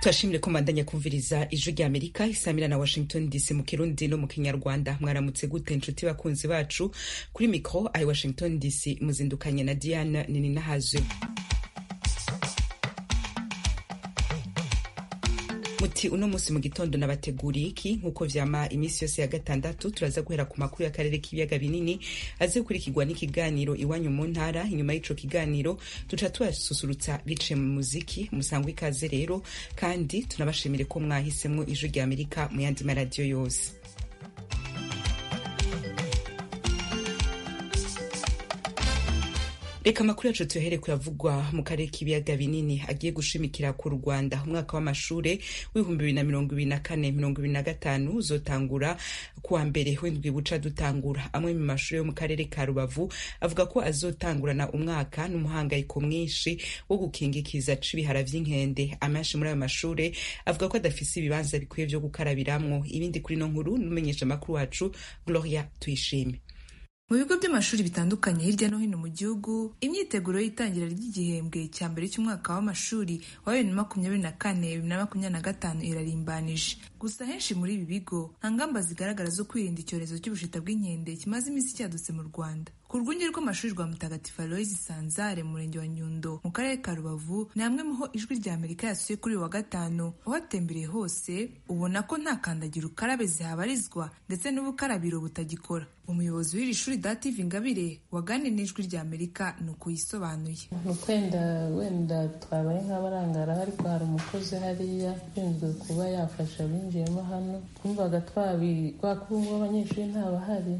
Turashimire ko mbandanya kumviriza ijwi rya Amerika isamira na Washington DC mu Kirundi no mu Kinyarwanda. Mwaramutse gute nshuti bakunzi bacu, kuri micro ay Washington DC muzindukanye na Diana Nininahazwe. Muti uno musi mu gitondo nabateguriye iki nkuko vyama imisi yose ya gatandatu. Turaza guhera ku makuru y'akarere k'ibiyaga binini aze kurikirwa n'ikiganiro iwanyu mu ntara. Inyuma y'ico kiganiro tuca tubasusurutsa bice mu muziki. Musangwe ikaze rero, kandi tunabashimire ko mwahisemwo ijwi rya Amerika mu yandi maradiyo yose. Reka makuru yacu tuhere kuyavugwa mu karere k'ibiyaga binini agiye gushimikira ku Rwanda. Umwaka w'amashure w'2024-2025 uzotangura kuwa mbere w'indwi buca dutangura. Amwe mu mashure yo mu karere ka Rubavu avuga ko azotangurana umwaka n'umuhangayiko mwinshi wo gukingikiza c'ibihara vy'inkende. Amenshi muri ayo mashure avuga ko adafise ibibanza bikwiye vyo gukarabiramwo. Ibindi kuri no nkuru numenyesha makuru wacu Gloria Tuyishime. Mu bigo by'amashuri bitandukanye hirya no hino mu gihugu, imyiteguro y'itangira ry'igihembwe cya mbere cy'umwaka w'amashuri wa 2024-2025 irarimbanije. Gusa henshi muri ibi bigo nta ngamba zigaragara zo kwirinda icyorezo cy'ubushita bw'inkende kimaze iminsi cyadutse mu Rwanda. Ku rwunge rw'amashuri rwa Mutagatifu Aloys Sanzare mu murenge wa Nyundo mu karere ka Rubavu ni hamwe muho ijwi rya Amerika yasuye kuri uyu wa gatanu. Uhatembereye hose ubona ko nta kandagira ukarabe zihabarizwa ndetse n'ubukarabiro butagikora. Umuyobozi w'iri shuri Dative Ingabire waganiriye n'ijwi rya Amerika nuko yisobanuye. Wenda twabaye nk'abarangara, ariko hari umukozi hariya ushinzwe kuba yafasha abinjiyemo hano. Twumvaga twakuba abanyeshuri ntabahari,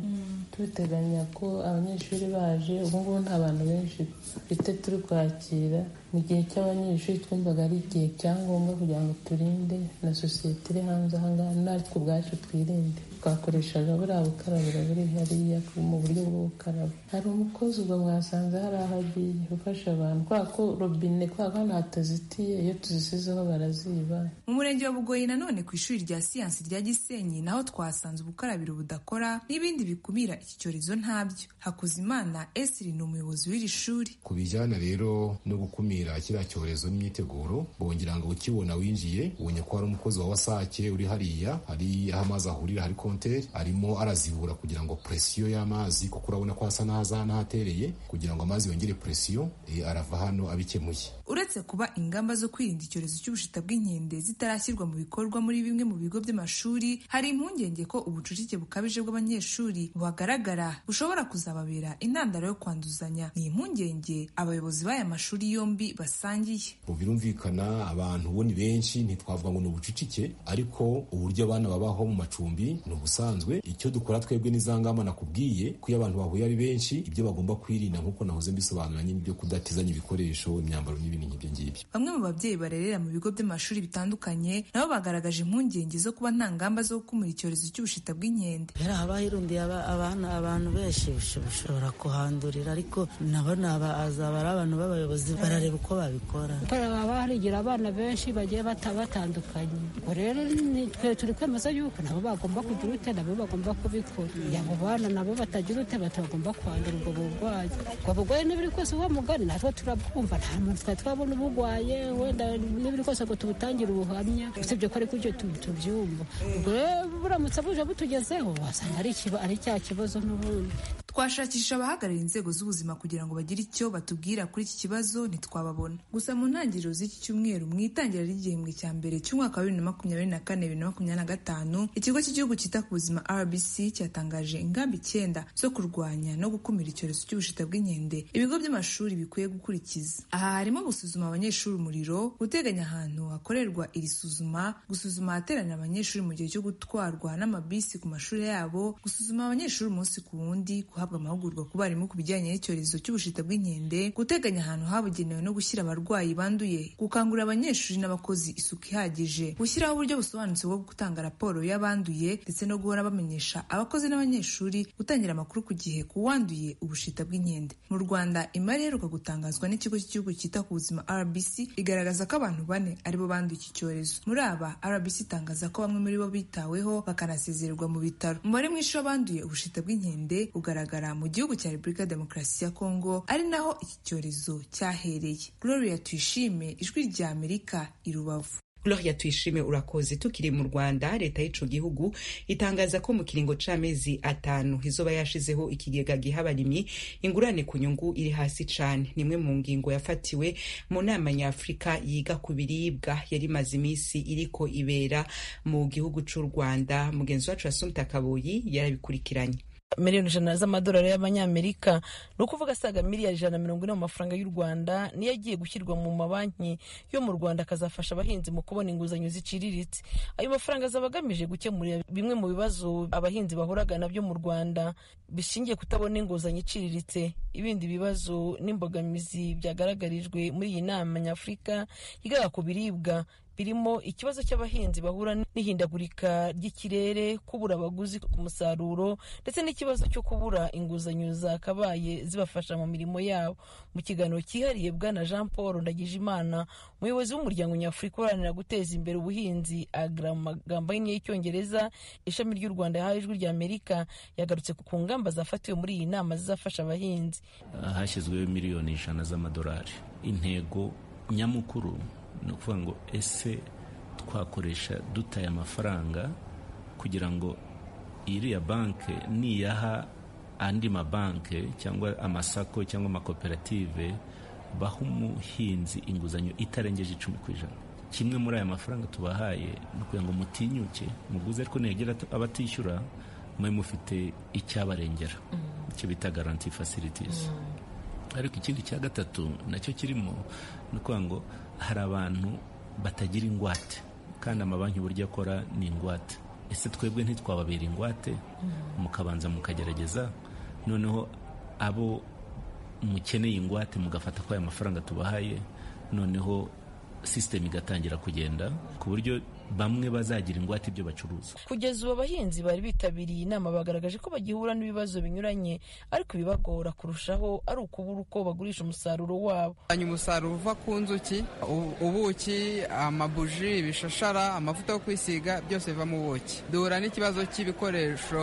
tubiteganya ko abanyeshuri baje. Ubu ngubu nta bantu benshi dufite turi kwakira. Mu gihe cy'abanyeshuri twumvaga ari igihe cyangombwa kugira ngo turinde na sosiyete iri hanze aha ngaha, natwe ubwacu twirinde. Twakoreshaga buriya bukarabiro buri hariya mu buryo bwo gukaraba. Hari umukozi ubwo mwasanze hari aho agiye gufasha abantu, kubera ko robine kubera natazitiye, iyo tuzisizeho baraziba. Mu murenge wa Bugoyi nanone ku ishuri rya siyansi rya Gisenyi naho twasanze ubukarabiro budakora n'ibindi bikumira iki cyorezo ntabyo. Hakuzimana Esri ni umuyobozi w'iri shuri. Ku bijyana rero no gukumira kiriya cyorezo n'imyiteguro, bongera ngo ukibona winjiye ubonye ko hari umukozi wa wasake uri hariya, hari aho amazi ahurira, hari konteri arimo arazibura kugira ngo presiyo y'amazi, kuko urabona ko hasa n'ahatereye, kugira ngo amazi yongere presiyo, arava hano abikemuye. Uretse kuba ingamba zo kwirinda icyorezo cy'ubushita bw'inkende zitarashyirwa mu bikorwa muri bimwe mu bigo by'amashuri, hari impungenge ko ubucucike bukabije bw'abanyeshuri buhagaragara bushobora kuzababera intandaro yo kwanduzanya. Ni impungenge abayobozi b'aya mashuri yombi basangiye. Birumvikana abantu bo ni benshi, ntitwavuga ngo ni ubucucike, ariko uburyo abana babaho mu macumbi ni ubusanzwe. Icyo dukora twebwe n'izangamba nakubwiye ko iyo abantu bahuye ari benshi, ibyo bagomba kwirinda nk'uko nahoze mbisobanura nyine, ibyo kudatizanya ibikoresho, imyambaro n'ibindi nk'ibyo ngibyo. Bamwe mu babyeyi barerera mu bigo by'amashuri bitandukanye nabo bagaragaje impungenge zo kuba nta ngamba zo gukumira icyorezo cy'ubushita bw'inkende. Haba hirundiye abantu benshi bashobora kuhandurira, ariko nabo azaba ari abantu b'abayobozi barareba uko babikora. Haba harigira abana benshi bagiye batandukanye. Rero twe turi kwemeza yuko nabo bagomba kugira ute, nabo bagomba kubikora. Abo bana nabo batagira ute, batagomba kwandura ubwo burwayi. Ubwo burwayi n'ibiri kose uwo mugani natwe turabwumva, nta muntu twabona ubugwaye, wenda n'ibiri kose ngo tubutangire ubuhamya, usibye ko ariko icyo tubyumva. Ubwo rero buramutse buje butugezeho wasanga ari cya kibazo n'ubundi. Twashakisha abahagarariye inzego z'ubuzima kugira ngo bagire icyo batubwira kuri iki kibazo, ntitwababona. Gusa mu ntangiriro z'iki cyumweru, mu itangira ry'igihembwe cya mbere cy'umwaka wa 2024-2025, ikigo cy'igihugu cyita ku buzima RBC cyatangaje ingamba 9 zo kurwanya no gukumira icyorezo cy'ubushita bw'inkende ibigo by'amashuri bikwiye gukurikiza. Aha harimo gusuzuma abanyeshuri umuriro, guteganya ahantu hakorerwa iri suzuma, gusuzuma ahateranira abanyeshuri mu gihe cyo gutwarwa n'amabisi ku mashuri yabo, gusuzuma abanyeshuri umunsi ku wundi, guhabwa amahugurwa ku barimu ku bijyanye n'icyorezo cy'ubushita bw'inkende, guteganya ahantu habugenewe no gushyira abarwayi banduye, gukangurira abanyeshuri n'abakozi isuku ihagije, gushyiraho uburyo busobanutse bwo gutanga raporo y'abanduye, ndetse no guhora bamenyesha abakozi n'abanyeshuri gutangira amakuru ku gihe ku wanduye ubushita bw'inkende. Mu Rwanda, imibare iheruka gutangazwa n'ikigo cy'igihugu cyita ku buzima RBC igaragaza ko abantu 4 aribo banduye iki cyorezo. Muri aba, RBC itangaza ko bamwe muri bo bitaweho bakanasezererwa mu bitaro. Umubare mwinshi w'abanduye ubushita bw'inkende ugaragara mu gihugu cya Repubulika ya Demokarasi ya Kongo, ari naho iki cyorezo cyahereye. Gloria Tuyishime, Ijwi rya Amerika, i Rubavu. Gloria Tuyishime urakoze. Tukiri mu Rwanda, leta y'ico gihugu itangaza ko mu kiringo c'amezi 5 izoba yashizeho ikigega giha abarimyi ingurane ku nyungu iri hasi cane. Nimwe mu ngingo yafatiwe mu nama nyafrika yiga ku biribwa yari maze imisi iriko ibera mu gihugu c'u Rwanda. Mugenzi wacu Assumpta Kaboyi yarabikurikiranye. miliyoni 100 z'amadolari y'abanyamerika ni ukuvuga asaga miliyari 140 mu mafaranga y'u Rwanda niyo agiye gushyirwa mu mabanki yo mu Rwanda akazafasha abahinzi mu kubona inguzanyo ziciriritse. Ayo mafaranga azaba agamije gukemurira bimwe mu bibazo abahinzi bahuraga nabyo mu Rwanda bishingiye kutabona inguzanyo iciriritse. Ibindi bibazo n'imbogamizi byagaragarijwe muri iyi nama nyafrika yigaga ku biribwa birimo ikibazo cy'abahinzi bahura n'ihindagurika ry'ikirere, kubura abaguzi ku musaruro ndetse n'ikibazo cyo kubura inguzanyo zakabaye zibafasha mu mirimo yabo. Mu kiganiro cyihariye Bwana Jean Paul Ndagijimana, umuyobozi w'umuryango nyafrika uharanira guteza imbere ubuhinzi AGRA mu magambo y'icyongereza, ishami ry'u Rwanda yahawe Ijwi ry'Amerika, yagarutse ku ngamba zafatiwe muri iyi nama zizafasha abahinzi. Hashyizweho miliyoni 100 z'amadolari. Intego nyamukuru ni ukuvuga ngo ese twakoresha dutaye amafaranga kugira ngo iriya banke niyaha andi mabanke cyangwa amasako cyangwa amakoperative baha umuhinzi inguzanyo itarengeje 10%. Kimwe muri aya mafaranga tubahaye ni ukugira ngo mutinyuke muguze, ariko negera abatishyura mwe mufite icyabarengera, icyo bita guarantee facilities. Ariko ikindi cya gatatu nacyo kirimo ni ukuvuga ngo hari abantu batagira ingwate kandi amabanki buryo akora ni ingwate. Ese twebwe ntitwababera ingwate mukabanza mukagerageza, noneho abo mukeneye ingwate mugafata ko aya mafaranga tubahaye, noneho system igatangira kugenda ku buryo bamwe bazagira ingwate ibyo bacuruza. Kugeza ubu abahinzi bari bitabiriye inama bagaragaje ko bagihura n'ibibazo binyuranye, ariko ibibagora kurushaho ari ukubura uko bagurisha umusaruro wabo. Umusaruro uva ku nzuki, ubuki, amabuji, ibishashara, amavuta yo kwisiga, byose biva mu buki. Duhura n'ikibazo cy'ibikoresho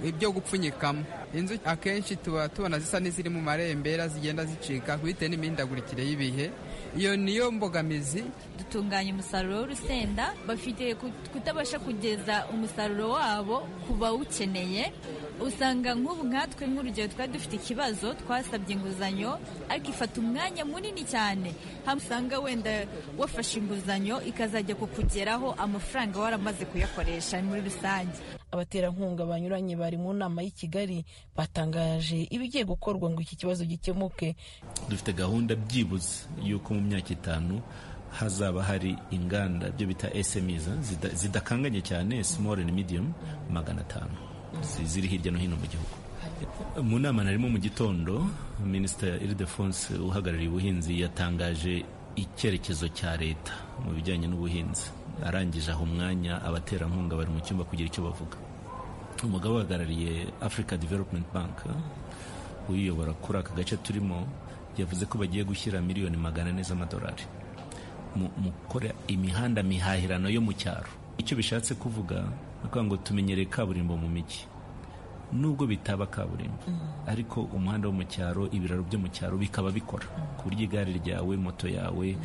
ibyo gupfunyikamo. Inzuki akenshi tubona zisa n'iziri mu marembera zigenda zicika bitewe n'imihindagurikire y'ibihe. Iyo niyo mbogamizi. Dutunganya umusaruro w'urusenda, bafite kutabasha kugeza umusaruro wabo ku bawukeneye. Usanga nk'ubu nkatwe nk'urugero twari dufite ikibazo, twasabye inguzanyo ariko ifata umwanya munini cyane. Hamwe usanga wenda wafashe inguzanyo ikazajya kukugeraho amafaranga waramaze kuyakoresha muri rusange. Abaterankunga banyuranye bari mu nama y'i Kigali batangaje ibigiye gukorwa ngo iki kibazo gikemuke. Dufite gahunda byibuze yuko mu myaka 5 hazaba hari inganda byo bita SMEs zidakanganye cyane, small and medium, 500 ziri hirya no hino mu gihugu. Mu nama narimo mu gitondo, Minister Ildefonse uhagarariye ubuhinzi yatangaje icyerekezo cya leta mu bijyanye n'ubuhinzi. Arangije aho umwanya abaterankunga bari mu cyumba kugira icyo bavuga. Umugabo uhagarariye Africa Development Bank uyiyobora kuri aka gace turimo yavuze ko bagiye gushyira miliyoni 400 z'amadolari mu gukora imihanda mihahirano yo mu cyaro. Icyo bishatse kuvuga nuko ngo tumenyere kaburimbo mu mijyi, nubwo bitaba kaburimbo, ariko umuhanda wo mu cyaro, ibiraro byo mu cyaro bikaba bikora ku buryo igare ryawe, moto yawe,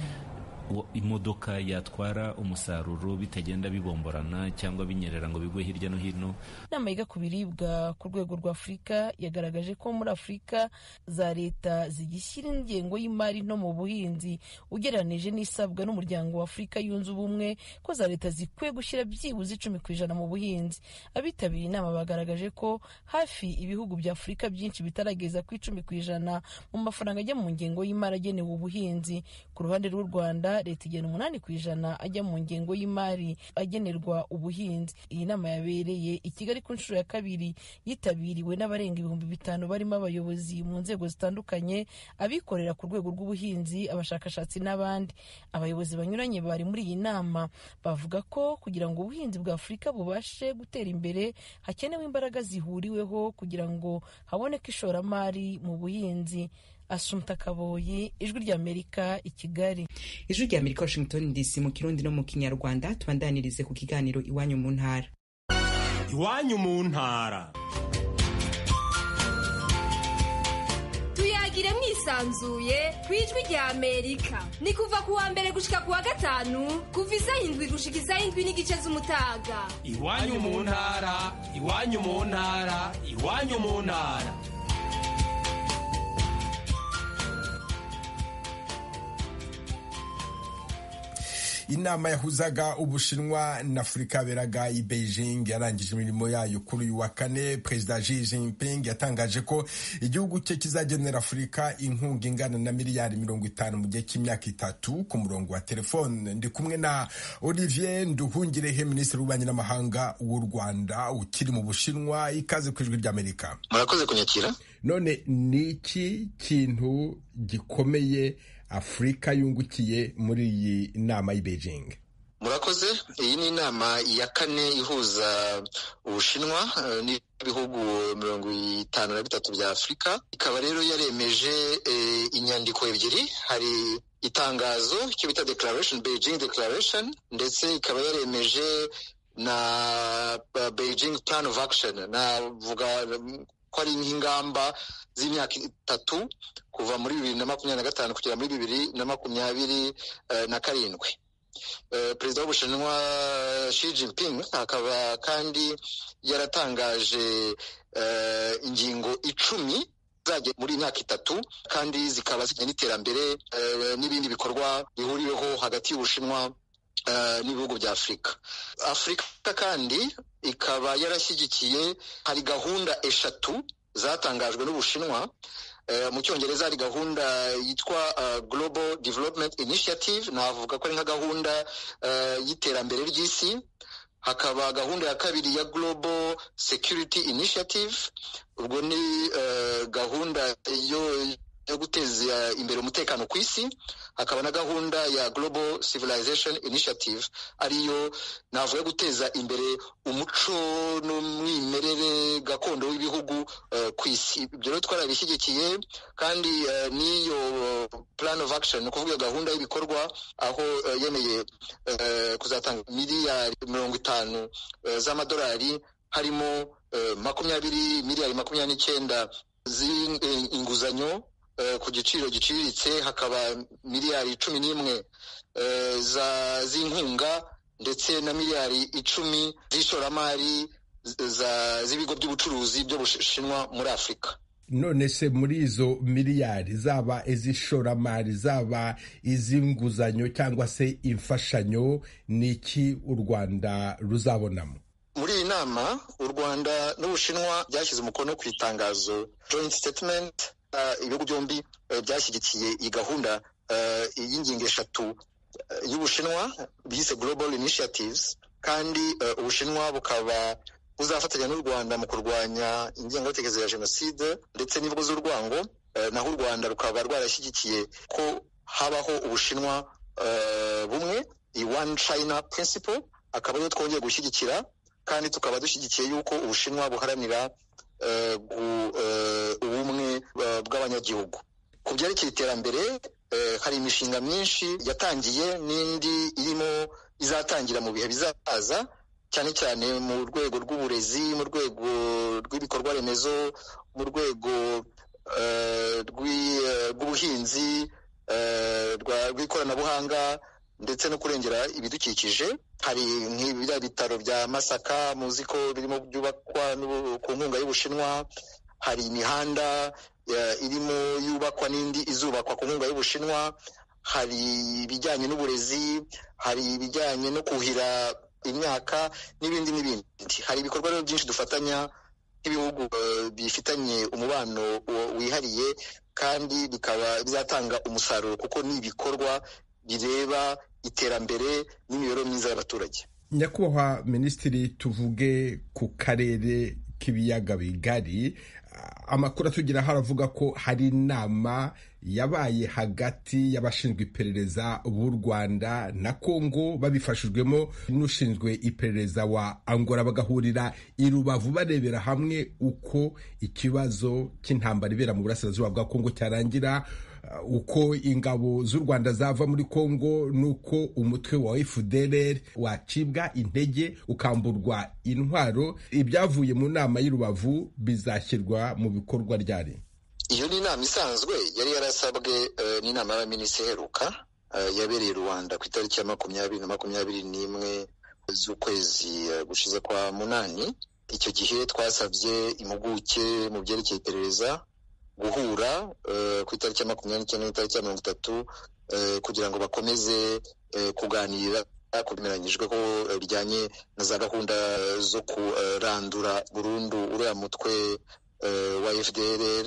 imodoka yatwara umusaruro bitagenda bibomborana cyangwa binyerera ngo bigwe hirya no hino. Inama yiga ku biribwa ku rwego rwa Afurika yagaragaje ko muri Afurika za leta zigishyira ingengo y'imari no mu buhinzi ugereranije n'isabwa n'umuryango wa Afurika yunze ubumwe, ko za leta zikwiye gushyira byibuze 10% mu buhinzi. Abitabiriye inama bagaragaje ko hafi ibihugu bya Afurika byinshi bitarageza ku 10% mu mafaranga ajya mu ngengo y'imari agenewe ubuhinzi. Ku ruhande rw'u Rwanda leta igena 8% ajya mu ngengo y'imari agenerwa ubuhinzi. Iyi nama yabereye i Kigali ku nshuro ya 2 yitabiriwe n'abarenga 5,000 barimo abayobozi mu nzego zitandukanye, abikorera ku rwego rw'ubuhinzi, abashakashatsi n'abandi. Abayobozi banyuranye bari muri iyi nama bavuga ko kugira ngo ubuhinzi bwa Afurika bubashe gutera imbere hakenewe imbaraga zihuriweho kugira ngo haboneke ishoramari mu buhinzi. Assumpta Kaboyi, Ijwi ry'Amerika, i Kigali. Ijwi ry'Amerika, Washington DC, mu Kirundi no mu Kinyarwanda. Tubandanirize ku kiganiro Iwanyu mu ntara. Iwanyu mu ntara. Tuyagire mwisa yisanzuye ku ijwi rya Amerika. Ni kuva ku wa mbere gushika ku wa gatanu kuva isaha 7 gushika isaha 7 n'igice z'umutaga. Iwanyu mu ntara, iwanyu mu ntara, iwanyu mu ntara. Inama yahuzaga Ubushinwa na Afurika yaberaga i Beijing yarangije imirimo yayo kuri uyu wa kane. Perezida Xi Jinping yatangaje ko igihugu cye kizagenera Afurika inkunga ingana na miliyari 50 mu gihe cy'imyaka 3. Ku murongo wa telefone ndi kumwe na Olivier Nduhungirehe, minisitiri w'ububanyi n'amahanga w'u Rwanda ukiri mu Bushinwa. Ikaze ku ijwi ry'Amerika. Murakoze kunyakira. None niki kintu gikomeye Afurika yungukiye muri iyi nama y'i Beijing? Murakoze. Iyi ni inama ya kane ihuza Ubushinwa n'ibihugu 53 bya Afurika. Ikaba rero yaremeje inyandiko ebyiri. Hari itangazo icyo bita declaration, Beijing Declaration, ndetse ikaba yaremeje na Beijing Plan of Action. Navuga ko ari ingamba z'imyaka 3 kuva muri 2025 kugera muri 2027. Perezida w'Ubushinwa Xi Jinping akaba kandi yaratangaje ingingo 10 zajya muri imyaka 3 kandi zikaba zijyanye n'iterambere n'ibindi bikorwa bihuriweho hagati y'Ubushinwa n'ibihugu bya Afurika. Afurika kandi ikaba yarashyigikiye, hari gahunda 3 zatangajwe n'Ubushinwa. Mu Cyongereza hari gahunda yitwa Global Development Initiative, navuga ko ari nka gahunda y'iterambere ry'isi. Hakaba gahunda ya kabiri ya Global Security Initiative, ubwo ni gahunda yo guteza imbere umutekano ku isi. Hakaba na gahunda ya Global Civilization Initiative, ariyo navuga guteza imbere umuco n'umwimerere gakondo w'ibihugu ku isi. Ibyo rero twarabishyigikiye, kandi n'iyo Plan of Action, ni ukuvuga gahunda y'ibikorwa, aho yemeye kuzatanga miliyari 50 z'amadolari, harimo 29 z'inguzanyo ku giciro giciriritse, hakaba miliyari 11 z'inkunga, ndetse na miliyari 10 z'ishoramari z'ibigo by'ubucuruzi byo Bushinwa muri Afurika. None se muri izo miliyari, zaba iz'ishoramari zaba iz'inguzanyo cyangwa se imfashanyo, niki u Rwanda ruzabonamo? Muri iyi nama u Rwanda n'Ubushinwa byashyize umukono ku itangazo joint statement. Ibihugu byombi byashyigikiye iyi gahunda y'ingingo 3 y'Ubushinwa bise Global Initiatives, kandi Ubushinwa bukaba buzafatanya n'u Rwanda mu kurwanya ingengabitekerezo ya jenoside ndetse n'imvugo z'urwango, naho u Rwanda rukaba rwarashyigikiye ko habaho Ubushinwa bumwe, One China Principle, akaba ariyo twongeye gushyigikira, kandi tukaba dushyigikiye yuko Ubushinwa buharanira ubumwe bw'abanyagihugu. Ku byerekeye iterambere, hari imishinga myinshi yatangiye n'indi irimo izatangira mu bihe bizaza, cyane cyane mu rwego rw'uburezi, mu rwego rw'ibikorwa remezo, mu rwego rw'ubuhinzi, rw'ikoranabuhanga, ndetse no kurengera ibidukikije. Hari nk'ibiriya bitaro bya Masaka muzi ko birimo byubakwa ku nkunga y'Ubushinwa. Hari imihanda irimo yubakwa n'indi izubakwa ku nkunga y'Ubushinwa. Hari ibijyanye n'uburezi, hari ibijyanye no kuhira imyaka n'ibindi n'ibindi. Hari ibikorwa rero byinshi dufatanya nk'ibihugu bifitanye umubano wihariye, kandi bikaba bizatanga umusaruro kuko ni ibikorwa bireba iterambere n'imibereho myiza y'abaturage. Nyakubahwa Minisitiri, tuvuge ku karere k'ibiyaga bigari. Amakuru atugira haravuga ko hari inama yabaye hagati y'abashinzwe iperereza b'u Rwanda na Kongo babifashijwemo n'ushinzwe iperereza wa Angola, bagahurira i Rubavu barebera hamwe uko ikibazo cy'intambara ibera mu burasirazuba bwa Kongo cyarangira, uko ingabo z'u Rwanda zava muri Kongo, nuko umutwe wa FDLR wacibwa intege ukamburwa intwaro. Ibyavuye mu nama y'i Rubavu bizashyirwa mu bikorwa ryari? iyo ni inama isanzwe yari yarasabwe n'inama y'abaminisitiri iheruka yabereye Rwanda ku itariki ya 2021 z'ukwezi gushize kwa munani. Icyo gihe twasabye impuguke mu byerekeye iperereza guhura ku itariki ya 29 n'itariki ya 30 kugira ngo bakomeze kuganira ku bimeranyijwe ko bijyanye na za gahunda zo kurandura burundu uriya mutwe wa FDLR,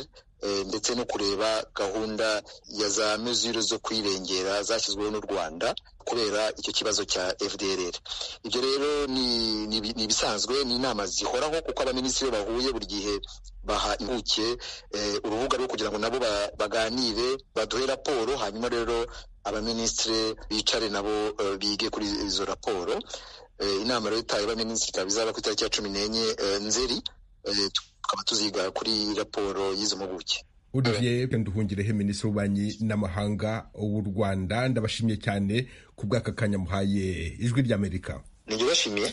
ndetse no kureba gahunda ya za mesure zo kwirengera zashyizweho n'u Rwanda kubera icyo kibazo cya FDLR. Ibyo rero ni ibisanzwe, ni inama zihoraho kuko abaminisitiri bahuye buri gihe baha impuguke urubuga rwo kugira ngo nabo baganire baduhe raporo, hanyuma rero abaminisitiri bicare nabo bige kuri izo raporo. Inama rero itaye abaminisitiri ikaba izaba ku itariki ya 14 Nzeri, tukaba tuziga kuri raporo y'izo mpuguke. Olivier Nduhungirehe, minisitiri w'ububanyi n'amahanga w'u Rwanda, ndabashimiye cyane ku bw'aka kanya muhaye Ijwi ry'Amerika. Ninjye bashimiye.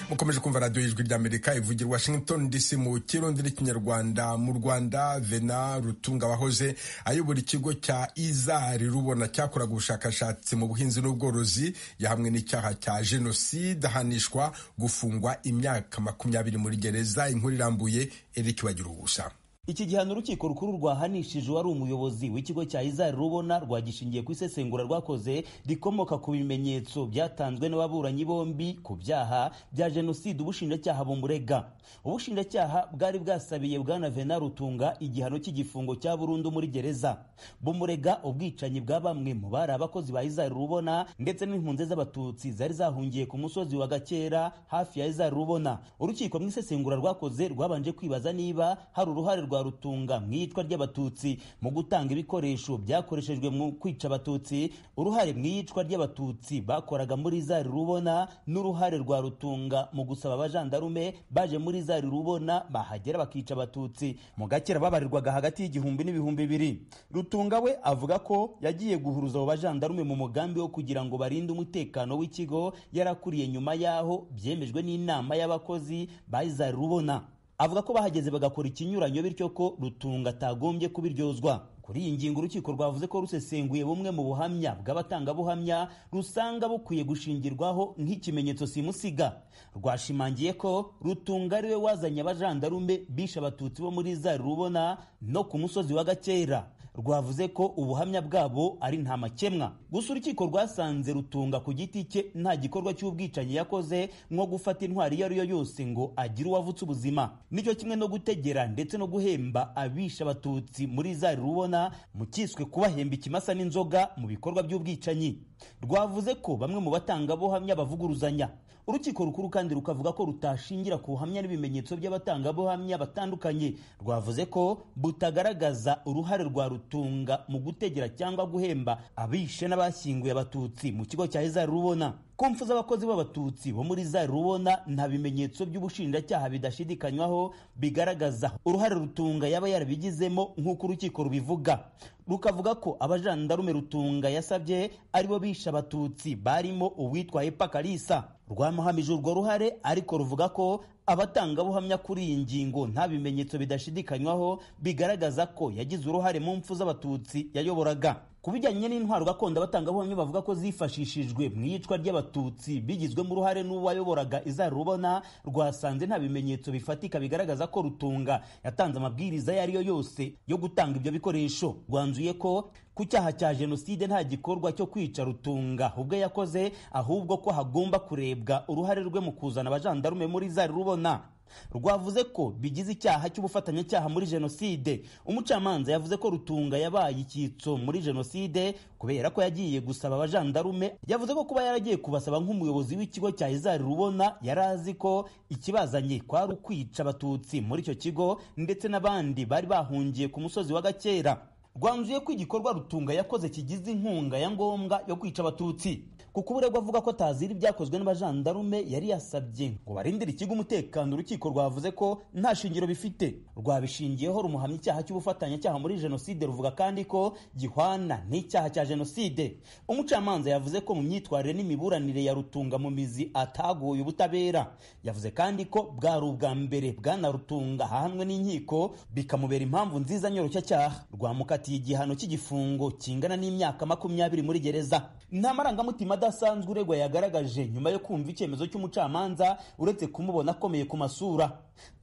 Mukomeje kumva radio y'Ijwi ry'Amerika ivugira Washington DC mu Kirundi n'Ikinyarwanda. Mu Rwanda, Venant Rutunga wahoze ayobora ikigo cya Izari Rubona cyakoraga ubushakashatsi mu buhinzi n'ubworozi yahamwe n'icyaha cya jenoside, ahanishwa gufungwa imyaka 20 muri gereza. Inkuru irambuye Eric Bagiruwubusa. Iki gihano urukiko rukuru rwahanishije wari umuyobozi w'ikigo cya Izari Rubona rwagishingiye ku isesengura rwakoze rikomoka ku bimenyetso byatanzwe n'ababuranyi bombi ku byaha bya jenoside ubushinjacyaha bumurega. Ubushinjacyaha bwari bwasabiye bwana Venant Rutunga igihano cy'igifungo cya burundu muri gereza. Bumurega ubwicanyi bwa bamwe mu bari abakozi ba Izari Rubona ndetse n'impunzi z'abatutsi zari zahungiye ku musozi wa Gakera hafi ya Izari Rubona. Urukiko mu isesengura rwakoze rwabanje kwibaza niba hari uruhare rwa Rutunga mu iyicwa ry'abatutsi mu gutanga ibikoresho byakoreshejwe mu kwica abatutsi, uruhare mu iyicwa ry'abatutsi bakoraga muri Izari Rubona, n'uruhare rwa Rutunga mu gusaba abajandarume baje muri Izari Rubona bahagera bakica abatutsi mu Gakera babarirwaga hagati y'igihumbi n'ibihumbi 2. Rutunga we avuga ko yagiye guhuruza abo bajandarume mu mugambi wo kugira ngo barinde umutekano w'ikigo yarakuriye nyuma yaho byemejwe n'inama y'abakozi ba Izari Rubona. Avuga ko bahageze bagakora ikinyuranyo bityo ko Rutunga atagombye kubiryozwa. Kuri iyi ngingo urukiko rwavuze ko rusesenguye bumwe mu buhamya bw'abatangabuhamya rusanga bukwiye gushingirwaho nk'ikimenyetso simusiga. Rwashimangiye ko Rutunga ariwe wazanye abajandarume bishe abatutsi bo muri Izari Rubona no ku musozi wa Gakera. Rwavuze ko ubuhamya bwabo ari nta makemwa. Gusa urukiko rwasanze Rutunga ku giti cye nta gikorwa cy'ubwicanyi yakoze nko gufata intwari iyo ari yo yose ngo agire uwavutse ubuzima. Nicyo kimwe no gutegera ndetse no guhemba abisha abatutsi muri Izari Rubona mu kiswe kubahemba ikimasa n'inzoga mu bikorwa by'ubwicanyi. Rwavuze ko bamwe mu batangabuhamya bavuguruzanya. Urukiko rukuru kandi rukavuga ko rutashingira ku buhamya n'ibimenyetso by'abatangabuhamya batandukanye. Rwavuze ko butagaragaza uruhare rwa Rutunga mu gutegera cyangwa guhemba abishe n'abashyinguye abatutsi mu kigo cya Izari Rubona. Kumfu z'abakozi b'abatutsi bo muri Izari Rubona nta bimenyetso by'ubushinjacyaha bidashidikanywaho bigaragaza uruhare Rutunga yaba yarabigizemo nk'uko urukiko rubivuga. Rukavuga ko abajandarume Rutunga yasabye aribo bisha abatutsi barimo uwitwa Epa Kalisa. Rwamuhamije urwo ruhare ariko ruvuga ko abatangabuhamya kuri iyi ngingo nta bimenyetso bidashidikanywaho bigaragaza ko yagize uruhare mu mfu z'abatutsi yayoboraga. Ku bijyanye n'intwaro gakondo abatangabuhamya bavuga ko zifashishijwe mu iyicwa ry'abatutsi bigizwemo uruhare n'uwayoboraga Izari Rubona, rwasanze nta bimenyetso bifatika bigaragaza ko Rutunga yatanze amabwiriza ayo ari yo yose yo gutanga ibyo bikoresho. Rwanzuye ko ku cyaha cya jenoside nta gikorwa cyo kwica Rutunga ubwo yakoze, ahubwo ko hagomba kurebwa uruhare rwe mu kuzana abajandarume muri Izari Rubona. Rwavuze ko bigize icyaha cy'ubufatanyacyaha muri jenoside. Umucamanza yavuze ko Rutunga yabaye icyitso muri jenoside kubera ko yagiye gusaba abajandarume. Yavuze ko kuba yaragiye kubasaba nk'umuyobozi w'ikigo cya Izari Rubona yari azi ko ikibazanye kwari ukwica abatutsi muri icyo kigo ndetse n'abandi bari bahungiye ku musozi wa Gakera. rwanzuye ko igikorwa Rutunga yakoze kigize inkunga ya ngombwa yo kwica abatutsi. Kuko uburegwa avuga ko atazira ibyakozwe n'abajandarume yari yasabye ngo barindire ikigo umutekano, urukiko rwavuze ko nta shingiro bifite. Rwabishingiyeho rumuhamya icyaha cy'ubufatanyacyaha muri jenoside, ruvuga kandi ko gihwana n'icyaha cya jenoside. Umucamanza yavuze ko mu myitwarire n'imiburanire ya Rutunga mu mizi ataguye ubutabera. Yavuze kandi ko bwari ubwa mbere bwana Rutunga ahanwe n'inkiko bikamubera impamvu nziza nyoroshyacyaha. Rwamukatiye igihano cy'igifungo kingana n'imyaka 20 muri gereza. Nta marangamutima adasanzwe uregwa yagaragaje nyuma yo kumva icyemezo cy'umucamanza, uretse kumubona akomeye ku masura.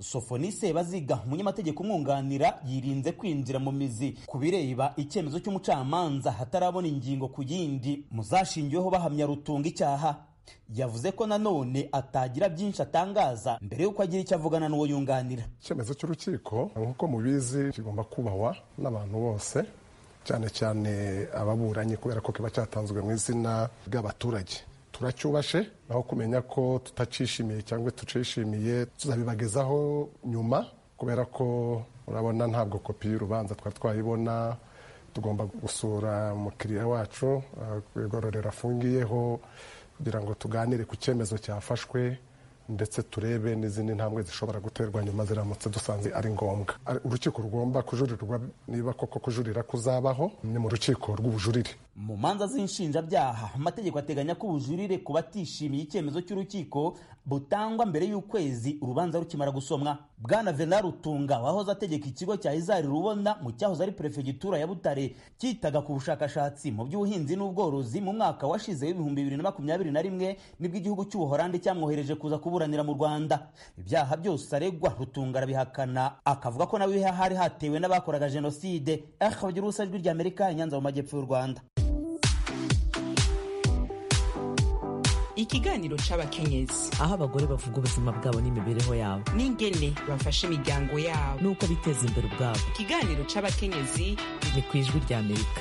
Sofonise Baziga, umunyamategeko umwunganira, yirinze kwinjira mu mizi ku bireba icyemezo cy'umucamanza hatarabona ingingo ku yindi muzashingiweho bahamya Rutunga icyaha. Yavuze ko nanone atagira byinshi atangaza mbere yuko agira icyo avugana n'uwo yunganira. Icyemezo cy'urukiko nk'uko mubizi kigomba kubahwa n'abantu bose, cyane cyane ababuranyi, kubera ko kiba cyatanzwe mu izina bw'abaturage. Turacyubashe naho kumenya ko tutacishimiye cyangwa tucishimiye tuzabibagezaho nyuma, kubera ko urabona ntabwo kopi y'urubanza twari twayibona. Tugomba gusura umukiriya wacu ku igororero afungiyeho kugira ngo tuganire ku cyemezo cyafashwe ndetse turebe n'izindi ntambwe zishobora guterwa nyuma ziramutse dusanze ari ngombwa. Urukiko rugomba kujurirwa, niba koko kujurira kuzabaho, ni mu rukiko rw'ubujurire. Mu manza z'inshinjabyaha amategeko ateganya ko ubujurire ku batishimiye icyemezo cy'urukiko butangwa mbere y'ukwezi urubanza rukimara gusomwa. Bwana Venant Rutunga wahoze ategeka ikigo cya Izari Rubona mu cyahoze ari perefegitura ya Butare cyitaga ku bushakashatsi mu by'ubuhinzi n'ubworozi, mu mwaka washize w'2021 nibwo igihugu cy'Ubuholandi cyamwohereje kuza kuburanira mu Rwanda. Ibyaha byose aregwa Rutunga arabihakana, akavuga ko nawe hari hatewe n'abakoraga jenoside. Akabagira usajwi ry'Amerika i Nyanza mu majyepfo y'u Rwanda. Ikiganiro c'abakenyezi, aho abagore bavuga ubuzima bwabo n'imibereho yabo n'ingene bafasha imiryango yabo n'uko biteza imbere ubwabo. Ikiganiro c'abakenyezi ni ku Ijwi ry'Amerika.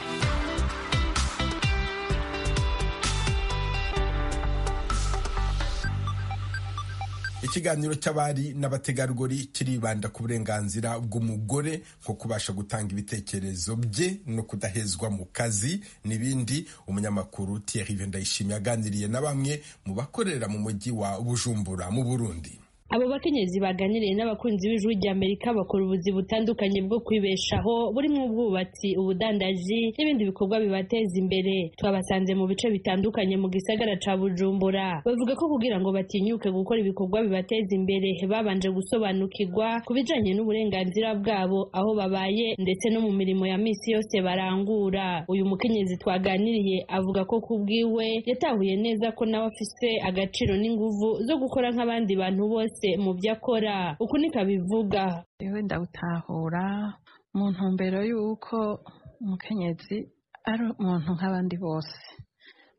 Ikiganiro cy'abari n'abategarugori kiribanda ku burenganzira bw'umugore nko kubasha gutanga ibitekerezo bye no kudahezwa mu kazi n'ibindi. Umunyamakuru Thierry Vendayishimiye aganiriye na bamwe mu bakorera mu mujyi wa Bujumbura mu Burundi. Abo bakenyezi baganiriye n'abakunzi b'Ijwi ry'Amerika bakora ubuzi butandukanye bwo kwibeshaho burimo ubwubatsi, ubudandaji n'ibindi bikorwa bibateza imbere. Twabasanze mu bice bitandukanye mu gisagara ca Bujumbura. Bavuga ko kugira ngo batinyuke gukora ibikorwa bibateza imbere babanje gusobanukirwa ku bijanye n'uburenganzira bwabo aho babaye ndetse no mu mirimo ya misi yose barangura. Uyu mukenyezi twaganiriye avuga ko kubwiwe yatahuye neza ko nawe afise agaciro n'inguvu zo gukora nk'abandi bantu bose mu byo akora. Uku niko abivuga. Ewe ndawutahura mu ntumbero y'uko umukenyezi ari umuntu nk'abandi bose,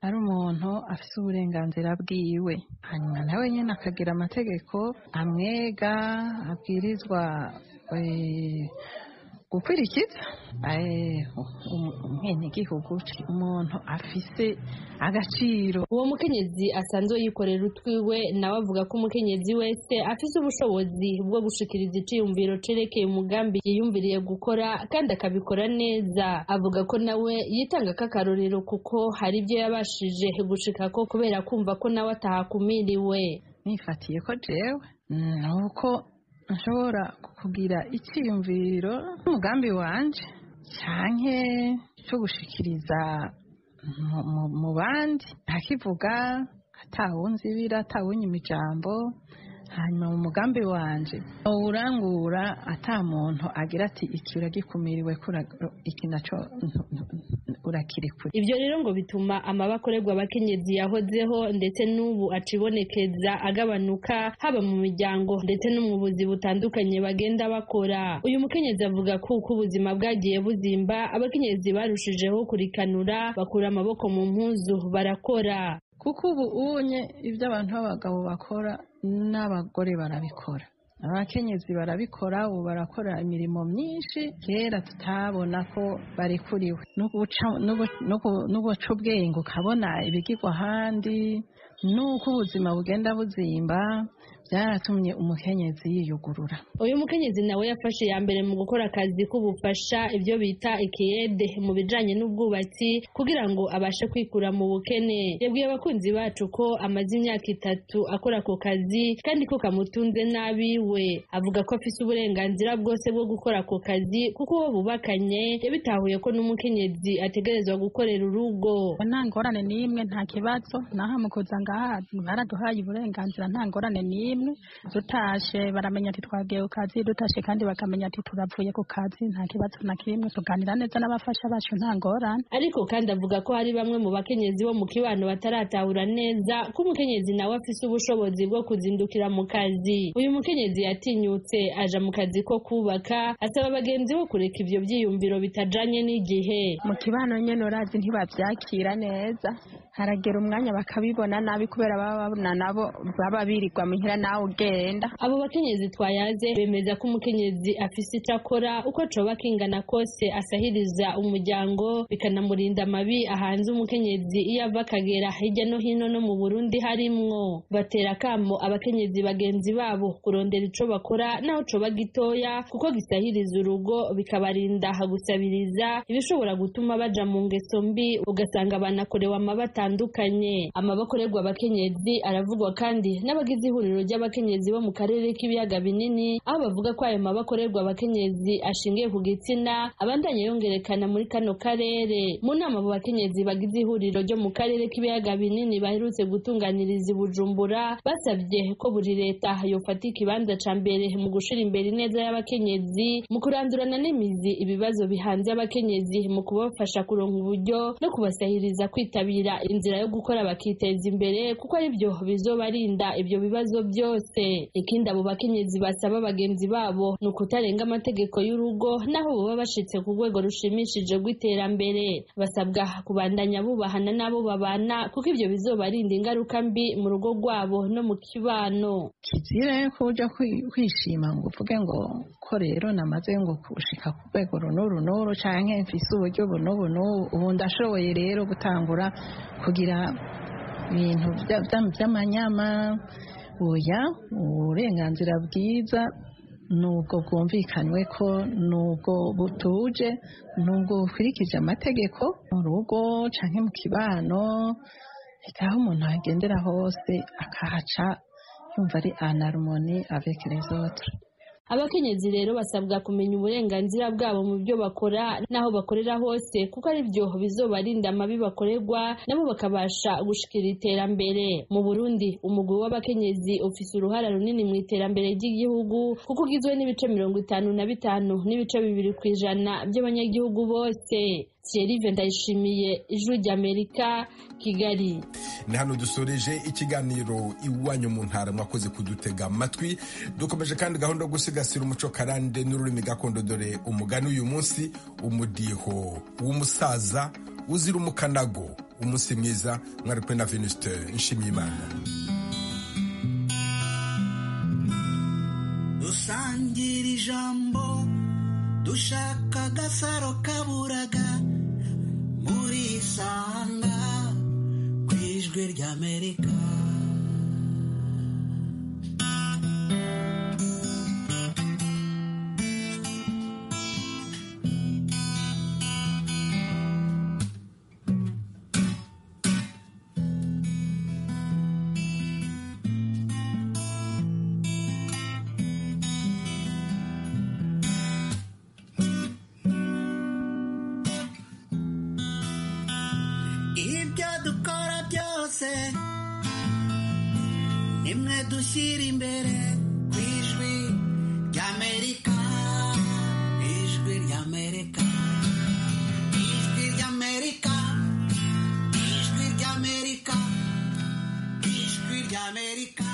ari umuntu afite uburenganzira bwiwe, hanyuma nawe nyine akagira amategeko amwega abwirizwa gukurikiza. Umwenegihugu umuntu afise agaciro. Uwo mukenyezi asanzwe yikorera utwiwe nawe avuga ko umukenyezi wese afise ubushobozi bwo gushikiriza iciyumviro cerekeye umugambi yiyumviriye gukora kandi akabikora neza. Avuga ko nawe yitanga k'akarorero kuko hari ibyo yabashije gushikako kubera kumva ko nawe atahakumiriwe. Nifatiye ko jewe nuko nshobora kugira icyiyumviro n'umugambi wanje canke cyo gushikiriza mu bandi, ntakivuga atawunzibira atawunyima ijambo, hanyuma mu mugambi wanje urangura ata muntu agira ati iki uragikumiriwe, iki naco urakiri kure. Ivyo rero ngo bituma amabakorerwa abakenyezi yahozeho ndetse n'ubu acibonekeza agabanuka, haba mu miryango ndetse no mu buzi butandukanye bagenda bakora. Uyu mukenyezi avuga ko uko ubuzima bwagiye buzimba abakenyezi barushijeho kurikanura, bakura amaboko mu mpuzu barakora. Kuko ubu unye ibyo abantu b'abagabo bakora n'abagore barabikora, abakenyezi barabikora, ubu barakora imirimo myinshi kera tutabona ko barikuriwe. N'ubuca ubwenge ukabona ibigirwa ahandi, nuko ubuzima bugenda buzimba byaratumye umukenyezi yiyugurura. Uyu mukenyezi nawe yafashe ya mbere mu gukora akazi k'ubufasha ibyo bita ikiyede mu bijanye n'ubwubatsi kugira ngo abashe kwikura mu bukene. Yabwiye abakunzi bacu ko amaze imyaka 3 akora ako kazi kandi ko kamutunze nabiwe. Avuga ko afise uburenganzira bwose bwo gukora ako kazi kuko uwo bubakanye yabitahuye ko n'umukenyezi ategerezwa gukorera urugo. Nta ngorane n'imwe, nta kibazo, naha mukuza ngaha baraduhaye uburenganzira, nta ngorane n'imwe. Dutashe baramenya ati twagiye ku kazi, dutashe kandi bakamenya ati turavuye ku kazi, nta kibazo na kimwe, tuganira neza n'abafasha bacu, nta ngorane. Ariko kandi avuga ko hari bamwe mu bakenyezi bo mu kibano bataratahura neza ko umukenyezi nawe afise ubushobozi bwo kuzindukira mu kazi. Uyu mukenyezi yatinyutse aja mu kazi ko kubaka, asaba abagenzi bo kureka ivyo vyiyumviro bitajanye n'igihe. Mu kibano nyene urazi ntibavyakira neza, haragera umwanya bakabibona nabi kubera baba babona nabo baba birirwa muhira nawe ugenda. Abo bakenyezi twayaze bemeza ko umukenyezi afise icyo akora uko coba kingana kose asahiriza umuryango bikanamurinda amabi ahanze umukenyezi iyo ava akagera hirya no hino no mu Burundi harimwo. Batera kamo abakenyezi bagenzi babo kurondera ico bakora naho coba gitoya kuko gisahiriza urugo bikabarinda gusabiriza ibishobora gutuma baja mu ngeso mbi ugasanga banakorewe amabatandukanye. Amabakorerwa abakenyezi aravugwa kandi n'abagize ihuriro ry'abakenyezi bo mu karere k'ibiyaga binini, aho bavuga ko ayo mabakorerwa abakenyezi ashingiye ku gitsina abandanye yongerekana muri kano karere. Mu nama abo bakenyezi bagize ihuriro ryo mu karere k'ibiyaga binini baherutse gutunganiriza i Bujumbura basabye ko buri leta yofata ikibanza ca mbere mu gushira imbere ineza y'abakenyezi, mu kurandurana n'imizi ibibazo bihanze abakenyezi, mu kubafasha kuronka uburyo no kubasahiriza kwitabira inzira yo gukora bakiteza imbere kuko ari byo bizobarinda ibyo bibazo byose. Ikindi abo bakenyezi basaba bagenzi babo ni ukutarenga amategeko y'urugo naho baba bashitse ku rwego rushimishije rw'iterambere. Basabwa kubandanya bubahana n'abo babana kuko ibyo bizobarinda ingaruka mbi mu rugo rwabo no mu kibano. Kizira ko uja kwishima ngo uvuge ngo ko rero namaze ngo kushika ku rwego runuru canke mfise uburyo buno ubu ndashoboye rero gutangura kugira ibintu by'amanyama. Oya, uburenganzira bwiza nubwo bwumvikanywe ko, nubwo butuje, nubwo bukurikije amategeko mu rugo canke mu kibano, ikaho umuntu agendera hose akahaca yumva ari en harmonie avec les autres. Abakenyezi rero basabwa kumenya uburenganzira bwabo mu byo bakora naho bakorera hose kuko ari byo bizobarinda amabi bakorerwa nabo bakabasha gushikira iterambere. Mu Burundi umugwi w'abakenyezi ufise uruhara runini mu iterambere ry'igihugu kuko ugizwe n'ibice 55 n'ibice 2% by'abanyagihugu bose. Thierry Ndayishimiye, Ijwi ry'Amerika, Kigali. Ni hano dusoreje ikiganiro Iwanyu mu Ntara. Mwakoze kudutega amatwi. Dukomeje kandi gahunda yo gusigasira umuco karande n'ururimi gakondo. Dore umugani uyu munsi: umudiho w'umusaza uzira umukanago. Umunsi mwiza. Mwari kumwe na Venuste Nshimiyimana. Dusangira ijambo, dushaka agasaro kaburaga, muri Isanga ku Ijwi ry'Amerika. Nimwe dushyira imbere ku Ijwi ry'Amerika, Ijwi ry'Amerika, Ijwi ry'Amerika, Ijwi ry'Amerika, Ijwi ry'Amerika.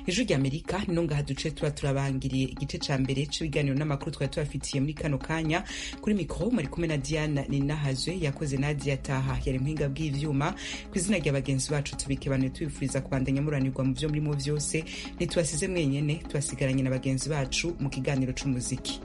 Ijwi ry'Amerika nino ngaha duce tuba turabangiriye igice ca mbere c'ibiganiro n'amakuru twari tubafitiye muri kano kanya. Kuri mikro muri kumwe na Diana Ninahazwe, yakoze Nadia Taha yari mpinga bw'ivyuma. Kw'izina rya bagenzi bacu tubikebanuye tubifuriza kubandanya muranirwa mu vyo murimo vyose. Ntitubasize mwenyene, tubasigaranye na bagenzi bacu mu kiganiro c'umuziki.